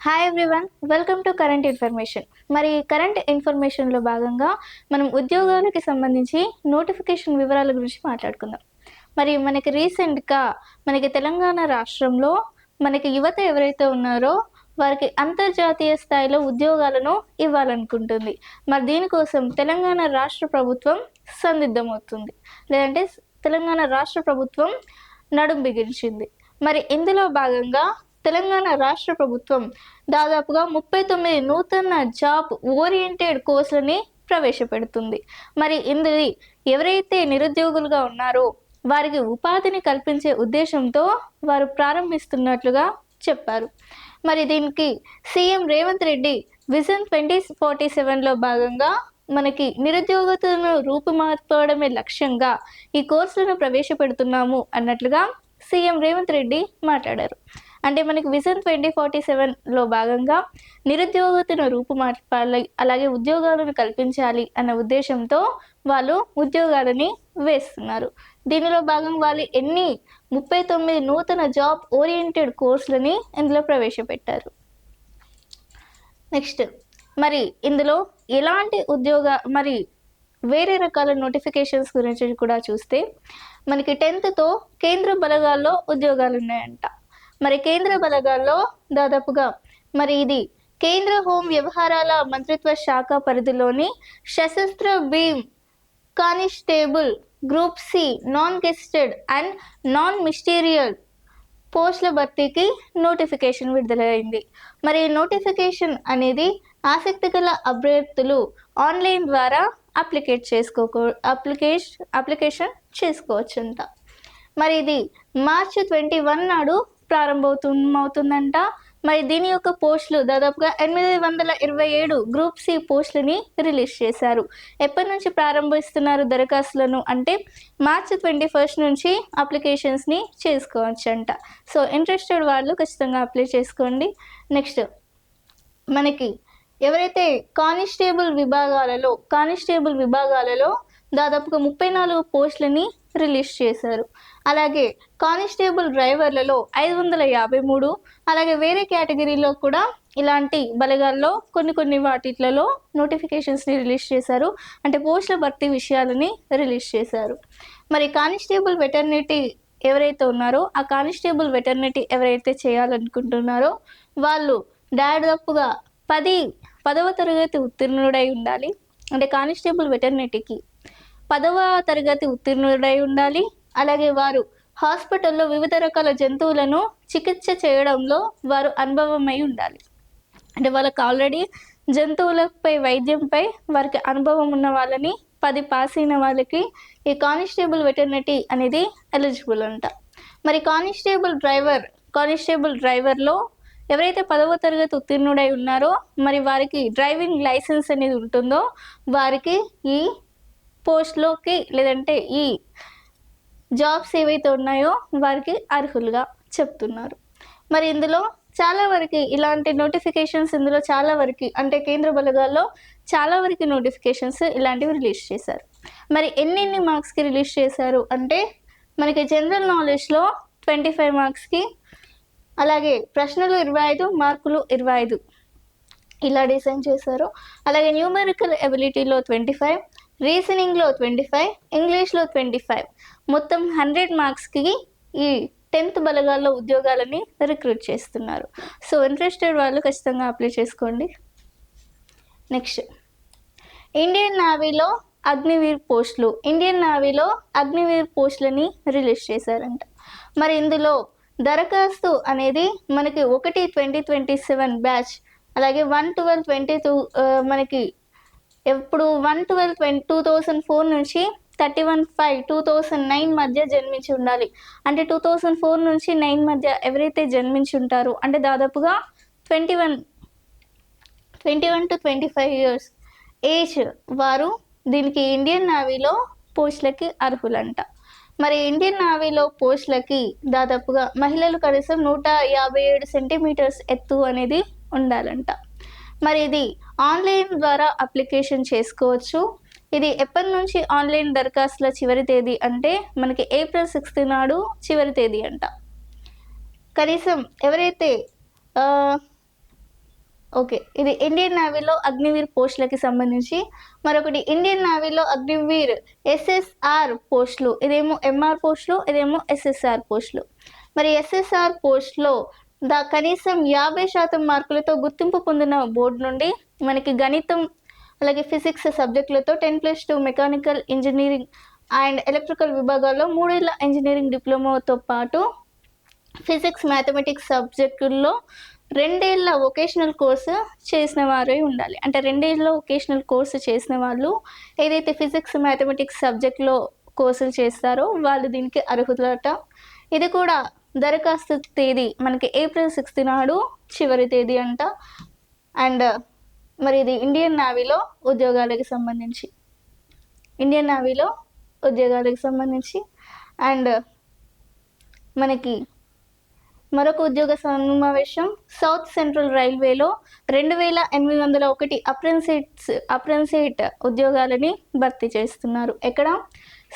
Hi everyone, welcome to current information. మరి current ఇన్ఫర్మేషన్లో భాగంగా మనం ఉద్యోగాలకి సంబంధించి నోటిఫికేషన్ వివరాల గురించి మాట్లాడుకుందాం. మరి మనకి రీసెంట్గా తెలంగాణ రాష్ట్రంలో యువత ఎవరైతే ఉన్నారో వారికి అంతర్జాతీయ స్థాయిలో ఉద్యోగాలను ఇవ్వాలనుకుంటుంది. మరి దీనికోసం తెలంగాణ రాష్ట్ర ప్రభుత్వం సందిగ్ధమవుతుంది, లేదంటే తెలంగాణ రాష్ట్ర ప్రభుత్వం నడుం బిగించింది. మరి ఇందులో భాగంగా తెలంగాణ రాష్ట్ర ప్రభుత్వం దాదాపుగా 39 నూతన జాబ్ ఓరియంటెడ్ కోర్సులని ప్రవేశపెడుతుంది. మరి ఇందులో ఎవరైతే నిరుద్యోగులుగా ఉన్నారో వారికి ఉపాధిని కల్పించే ఉద్దేశంతో వారు ప్రారంభిస్తున్నట్లుగా చెప్పారు. మరి దీనికి సీఎం రేవంత్ రెడ్డి విజన్ 2047లో భాగంగా నిరుద్యోగతను రూపుమార్చడమే లక్ష్యంగా ఈ కోర్సులను ప్రవేశపెడుతున్నాము అన్నట్లుగా సీఎం రేవంత్ రెడ్డి మాట్లాడారు. అంటే విజన్ 2047లో భాగంగా నిరుద్యోగతను రూపుమార్చాలి, అలాగే ఉద్యోగాలను కల్పించాలి అన్న ఉద్దేశంతో వాళ్ళు ఉద్యోగాలని వేస్తున్నారు. దీనిలో భాగంగా వాళ్ళు 39 నూతన జాబ్ ఓరియంటెడ్ కోర్సులని ఇందులో ప్రవేశపెట్టారు. నెక్స్ట్ మరి ఇందులో ఎలాంటి వేరే రకాల నోటిఫికేషన్స్ గురించి కూడా చూస్తే 10th కేంద్ర బలగాల్లో ఉద్యోగాలు ఉన్నాయంట. మరి కేంద్ర బలగాల్లో దాదాపుగా ఇది కేంద్ర హోం వ్యవహారాల మంత్రిత్వ శాఖ పరిధిలోని సశస్త్ర భీమ్ constable group C non gazetted and non ministerial పోస్టుల భర్తీకి నోటిఫికేషన్ విడుదలైంది. మరి ఈ నోటిఫికేషన్ అనేది ఆసక్తి గల అభ్యర్థులు ఆన్లైన్ ద్వారా అప్లికేషన్ చేసుకోవచ్చంట. మరి ఇది మార్చి 21 నాడు ప్రారంభమవుతుందంట. మరి దీని యొక్క పోస్టులు దాదాపుగా 827 గ్రూప్ సి పోస్టులని రిలీజ్ చేశారు. ఎప్పటి నుంచి ప్రారంభిస్తున్నారు దరఖాస్తులను అంటే మార్చి 21 నుంచి అప్లికేషన్స్ని చేసుకోవచ్చంట. సో ఇంట్రెస్టెడ్ వాళ్ళు ఖచ్చితంగా అప్లై చేసుకోండి. నెక్స్ట్ ఎవరైతే కానిస్టేబుల్ విభాగాలలో దాదాపుగా 34 పోస్టులని రిలీజ్ చేశారు. అలాగే కానిస్టేబుల్ డ్రైవర్లలో 553, అలాగే వేరే కేటగిరీలో కూడా ఇలాంటి బలగాల్లో కొన్ని వాటిలలో నోటిఫికేషన్స్ని రిలీజ్ చేశారు. అంటే పోస్టుల భర్తీ విషయాలని రిలీజ్ చేశారు. మరి కానిస్టేబుల్ వెటర్నిటీ ఎవరైతే ఉన్నారో ఆ కానిస్టేబుల్ వెటర్నిటీ ఎవరైతే చేయాలనుకుంటున్నారో వాళ్ళు దాదాపుగా 10వ తరగతి ఉత్తీర్ణుడై ఉండాలి. అంటే కానిస్టేబుల్ వెటర్నిటీకి 10వ తరగతి ఉత్తీర్ణుడై ఉండాలి. అలాగే వారు హాస్పిటల్లో వివిధ రకాల జంతువులను చికిత్స చేయడంలో వారు అనుభవమై ఉండాలి. అంటే వాళ్ళకి ఆల్రెడీ జంతువులపై వైద్యంపై వారికి అనుభవం ఉన్న వాళ్ళని 10 పాస్ అయిన వాళ్ళకి ఈ కానిస్టేబుల్ వెటర్నిటీ అనేది ఎలిజిబుల్ అంట. మరి కానిస్టేబుల్ డ్రైవర్లో ఎవరైతే 10వ తరగతి ఉత్తీర్ణుడై ఉన్నారో మరి వారికి డ్రైవింగ్ లైసెన్స్ అనేది ఉంటుందో వారికి ఈ పోస్ట్లోకి లేదంటే ఈ జాబ్స్ ఏవైతే ఉన్నాయో వారికి అర్హులుగా చెప్తున్నారు. మరి ఇందులో చాలా వరకు ఇలాంటి నోటిఫికేషన్స్ చాలా వరకు అంటే కేంద్ర బలగాల్లో చాలా వరకు నోటిఫికేషన్స్ ఇలాంటివి రిలీజ్ చేశారు. మరి ఎన్ని మార్క్స్కి రిలీజ్ చేశారు అంటే జనరల్ నాలెడ్జ్లో 25 మార్క్స్కి, అలాగే ప్రశ్నలు 25, మార్కులు 25 ఇలా డిజైన్ చేశారు. అలాగే న్యూమెరికల్ ఎబిలిటీలో 25, రీజనింగ్లో 25, ఇంగ్లీష్లో 25, మొత్తం 100 మార్క్స్కి ఈ 10th బలగాల్లో ఉద్యోగాలని రిక్రూట్ చేస్తున్నారు. సో ఇంట్రెస్టెడ్ వాళ్ళు ఖచ్చితంగా అప్లై చేసుకోండి. నెక్స్ట్ ఇండియన్ నేవీలో అగ్నివీర్ పోస్టులని రిలీజ్ చేశారంట. మరి ఇందులో దరఖాస్తు అనేది 1/2027 బ్యాచ్, అలాగే 1/12/22 ఎప్పుడు 1/12/2004 నుంచి 31/5/2009 మధ్య జన్మించి ఉండాలి. అంటే 2004 నుంచి 9 మధ్య ఎవరైతే జన్మించి ఉంటారో అంటే దాదాపుగా 21 to 25 ఇయర్స్ ఏజ్ వారు దీనికి ఇండియన్ నేవీలో పోస్టులకి అర్హులంట. మరి ఇండియన్ నేవీలో పోస్టులకి దాదాపుగా మహిళలు కనీసం 157 సెంటీమీటర్స్ ఎత్తు అనేది ఉండాలంట. మరి ఇది ఆన్లైన్ ద్వారా అప్లికేషన్ చేసుకోవచ్చు. ఇది ఎప్పటి నుంచి ఆన్లైన్ దరఖాస్తుల చివరి తేదీ అంటే ఏప్రిల్ 6 నాడు చివరి తేదీ అంట. కనీసం ఎవరైతే ఓకే. ఇది ఇండియన్ నేవీలో అగ్నివీర్ పోస్టులకి సంబంధించి. మరొకటి ఇండియన్ నేవీలో అగ్నివీర్ ఎస్ఎస్ఆర్ పోస్టులు. ఇదేమో ఎంఆర్ పోస్టులు, ఇదేమో ఎస్ఎస్ఆర్ పోస్టులు. మరి ఎస్ఎస్ఆర్ పోస్ట్‌లో కనీసం 50% మార్కులతో గుర్తింపు పొందిన బోర్డు నుండి మనకి గణితం, అలాగే ఫిజిక్స్ సబ్జెక్టులతో 10+2 మెకానికల్ ఇంజినీరింగ్ అండ్ ఎలక్ట్రికల్ విభాగాల్లో 3 ఏళ్ల ఇంజినీరింగ్ డిప్లొమాతో పాటు ఫిజిక్స్, మ్యాథమెటిక్స్ సబ్జెక్టుల్లో 2 ఏళ్ల వొకేషనల్ కోర్సు చేసిన వారై ఉండాలి. అంటే 2 ఏళ్ల వొకేషనల్ కోర్సు చేసిన వాళ్ళు ఏదైతే ఫిజిక్స్, మ్యాథమెటిక్స్ సబ్జెక్ట్‌లో కోర్సులు చేస్తారో వాళ్ళు దీనికి అర్హులట. ఇది కూడా దరఖాస్తు తేదీ మనకి ఏప్రిల్ 6 నాడు చివరి తేదీ అంట. అండ్ మరి ఇది ఇండియన్ నేవీలో ఉద్యోగాలకు సంబంధించి. ఇండియన్ నేవీలో ఉద్యోగాలకు సంబంధించి. అండ్ మనకి మరొక ఉద్యోగ సమావేశం సౌత్ సెంట్రల్ రైల్వేలో 2801 అప్రెంటిసేట్ ఉద్యోగాలని భర్తీ చేస్తున్నారు. ఎక్కడ?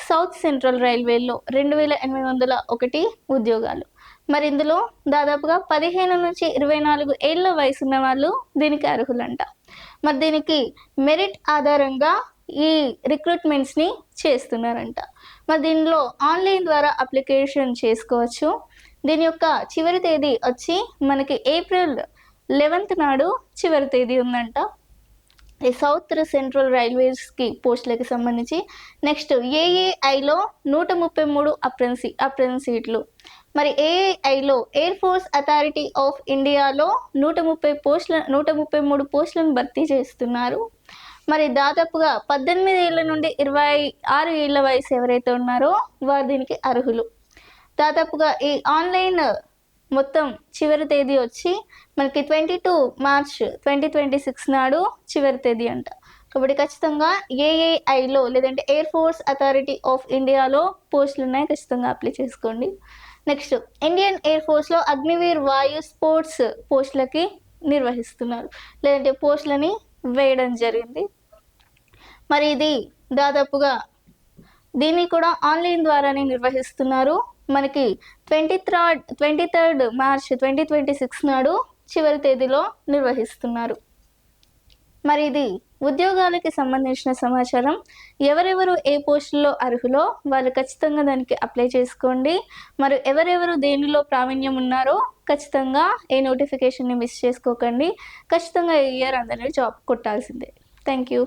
సౌత్ సెంట్రల్ రైల్వేలో 2801 ఉద్యోగాలు. మరి ఇందులో దాదాపుగా 15 నుంచి 24 ఏళ్ల వయసు ఉన్న వాళ్ళు దీనికి అర్హులంట. మరి దీనికి మెరిట్ ఆధారంగా ఈ రిక్రూట్మెంట్స్ని చేస్తున్నారంట. మరి దీనిలో ఆన్లైన్ ద్వారా అప్లికేషన్ చేసుకోవచ్చు. దీని యొక్క చివరి తేదీ వచ్చి మనకి ఏప్రిల్ 11 నాడు చివరి తేదీ ఉందంట. ఈ సౌత్ సెంట్రల్ రైల్వేస్కి పోస్టులకి సంబంధించి. నెక్స్ట్ ఏఏఐలో 133 అప్రెంటిసీట్లు. మరి ఏఐలో ఎయిర్ ఫోర్స్ అథారిటీ ఆఫ్ ఇండియాలో 133 పోస్టులను భర్తీ చేస్తున్నారు. మరి దాదాపుగా 18 ఏళ్ల నుండి 26 ఏళ్ల వయసు ఎవరైతే ఉన్నారో వారు దీనికి అర్హులు. దాదాపుగా ఈ ఆన్లైన్ మొత్తం చివరి తేదీ వచ్చి మనకి 22 మార్చ్ 2026 నాడు చివరి తేదీ అంట. కాబట్టి ఖచ్చితంగా ఏఏఐలో లేదంటే ఎయిర్ ఫోర్స్ అథారిటీ ఆఫ్ ఇండియాలో పోస్టులు ఉన్నాయి, ఖచ్చితంగా అప్లై చేసుకోండి. నెక్స్ట్ ఇండియన్ ఎయిర్ ఫోర్స్లో అగ్నివీర్ వాయు స్పోర్ట్స్ పోస్టులకి నిర్వహిస్తున్నారు, లేదంటే పోస్టులని వేయడం జరిగింది. మరి ఇది దాదాపుగా దీన్ని కూడా ఆన్లైన్ ద్వారానే నిర్వహిస్తున్నారు. మనకి 23 మార్చ్ 2026 నాడు చివరి తేదీలో నిర్వహిస్తున్నారు. మరి ఇది ఉద్యోగాలకి సంబంధించిన సమాచారం. ఎవరెవరు ఏ పోస్టుల్లో అర్హులో వాళ్ళు ఖచ్చితంగా దానికి అప్లై చేసుకోండి. మరి ఎవరెవరు దేనిలో ప్రావీణ్యం ఉన్నారో ఖచ్చితంగా ఏ నోటిఫికేషన్ని మిస్ చేసుకోకండి. ఖచ్చితంగా ఈ ఇయర్ అందరినీ జాబ్ కొట్టాల్సిందే. Thank you.